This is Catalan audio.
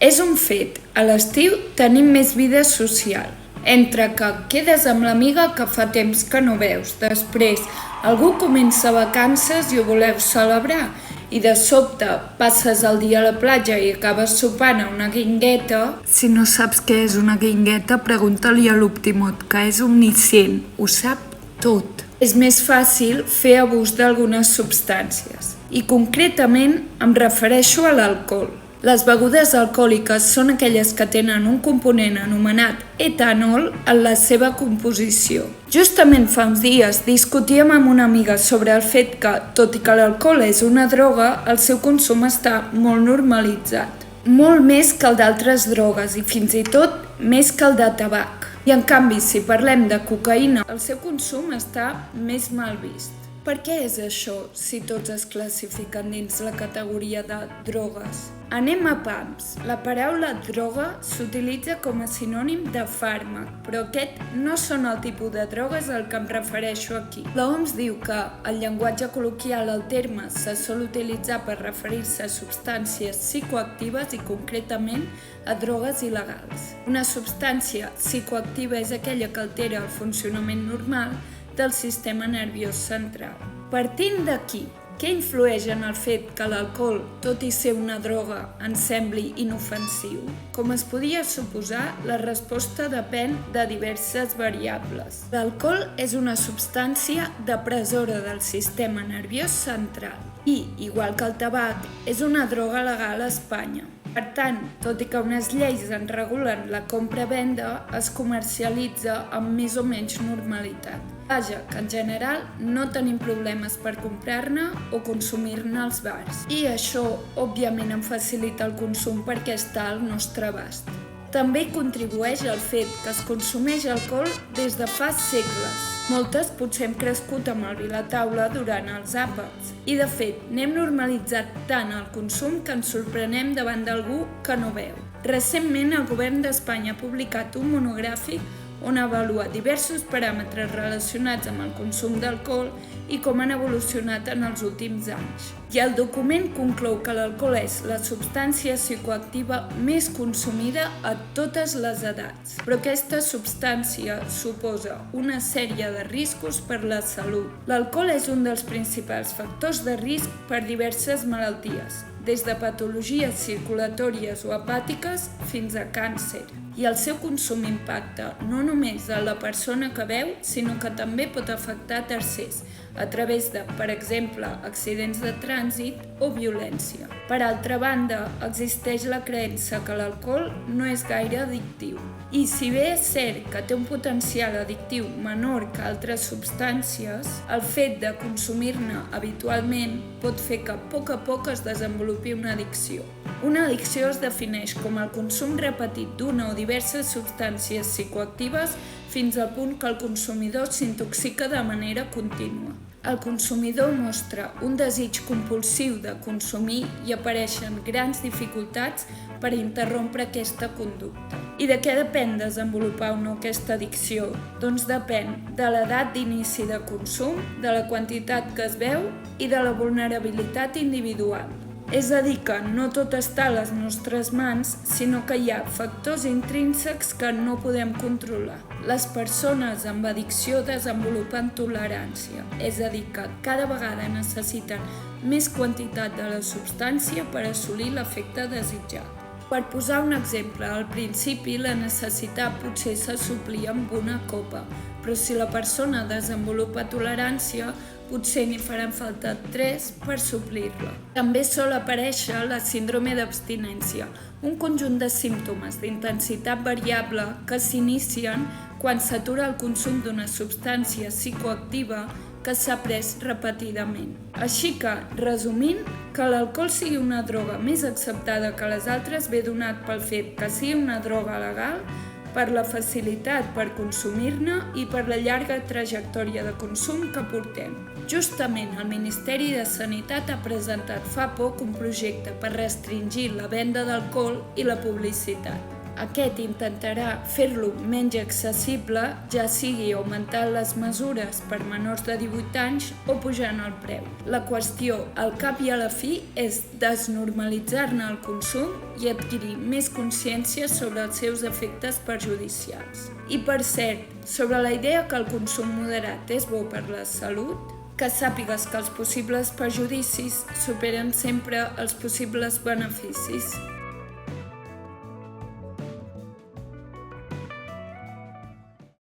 És un fet, a l'estiu tenim més vida social. Entre que quedes amb l'amiga que fa temps que no veus, després algú comença vacances i ho voleu celebrar, i de sobte passes el dia a la platja i acabes sopant a una guingueta. Si no saps què és una guingueta, pregunta-li a l'Optimot, que és omniscient, ho sap tot. És més fàcil fer abús d'algunes substàncies, i concretament em refereixo a l'alcohol. Les begudes alcohòliques són aquelles que tenen un component anomenat etanol en la seva composició. Justament fa uns dies discutíem amb una amiga sobre el fet que, tot i que l'alcohol és una droga, el seu consum està molt normalitzat. Molt més que el d'altres drogues i fins i tot més que el de tabac. I en canvi, si parlem de cocaïna, el seu consum està més mal vist. Per què és això, si tots es classifiquen dins la categoria de drogues? Anem a pams. La paraula droga s'utilitza com a sinònim de fàrmac, però aquest no són el tipus de drogues al que em refereixo aquí. L'OMS diu que, en llenguatge col·loquial, el terme se sol utilitzar per referir-se a substàncies psicoactives i concretament a drogues il·legals. Una substància psicoactiva és aquella que altera el funcionament normal del sistema nerviós central. Partint d'aquí, què influeix en el fet que l'alcohol, tot i ser una droga, ens sembli inofensiu? Com es podia suposar, la resposta depèn de diverses variables. L'alcohol és una substància depressora del sistema nerviós central i, igual que el tabac, és una droga legal a Espanya. Per tant, tot i que unes lleis en regulen la compra-venda, es comercialitza amb més o menys normalitat. Vaja, que en general no tenim problemes per comprar-ne o consumir-ne als bars. I això, òbviament, en facilita el consum perquè està al nostre abast. També contribueix el fet que es consumeix alcohol des de fa segles. Moltes potser hem crescut amb el vi a la taula durant els àpats. I de fet, n'hem normalitzat tant el consum que ens sorprenem davant d'algú que no veu. Recentment, el govern d'Espanya ha publicat un monogràfic on avalua diversos paràmetres relacionats amb el consum d'alcohol i com han evolucionat en els últims anys. I el document conclou que l'alcohol és la substància psicoactiva més consumida a totes les edats. Però aquesta substància suposa una sèrie de riscos per la salut. L'alcohol és un dels principals factors de risc per diverses malalties, des de patologies circulatòries o hepàtiques fins a càncer. I el seu consum impacta no només a la persona que beu, sinó que també pot afectar tercers, a través de, per exemple, accidents de trànsit o violència. Per altra banda, existeix la creença que l'alcohol no és gaire addictiu. I si bé és cert que té un potencial addictiu menor que altres substàncies, el fet de consumir-ne habitualment pot fer que a poc es desenvolupi una addicció. Una addicció es defineix com el consum repetit d'una o diverses substàncies psicoactives fins al punt que el consumidor s'intoxica de manera contínua. El consumidor mostra un desig compulsiu de consumir i apareixen grans dificultats per interrompre aquesta conducta. I de què depèn desenvolupar o no aquesta addicció? Doncs depèn de l'edat d'inici de consum, de la quantitat que es beu i de la vulnerabilitat individual. És a dir, que no tot està a les nostres mans, sinó que hi ha factors intrínsecs que no podem controlar. Les persones amb addicció desenvolupen tolerància, és a dir, que cada vegada necessiten més quantitat de la substància per assolir l'efecte desitjat. Per posar un exemple, al principi la necessitat potser se suplia amb una copa, però si la persona desenvolupa tolerància, potser n'hi faran falta 3 per suplir-la. També sol aparèixer la síndrome d'abstinència, un conjunt de símptomes d'intensitat variable que s'inicien quan s'atura el consum d'una substància psicoactiva que s'ha pres repetidament. Així que, resumint, que l'alcohol sigui una droga més acceptada que les altres ve donat pel fet que sigui una droga legal, per la facilitat per consumir-ne i per la llarga trajectòria de consum que portem. Justament el Ministeri de Sanitat ha presentat fa poc un projecte per restringir la venda d'alcohol i la publicitat. Aquest intentarà fer-lo menys accessible, ja sigui augmentant les mesures per menors de 18 anys o pujant el preu. La qüestió, al cap i a la fi, és desnormalitzar-ne el consum i adquirir més consciència sobre els seus efectes perjudicials. I per cert, sobre la idea que el consum moderat és bo per la salut, que sàpigues que els possibles perjudicis superen sempre els possibles beneficis.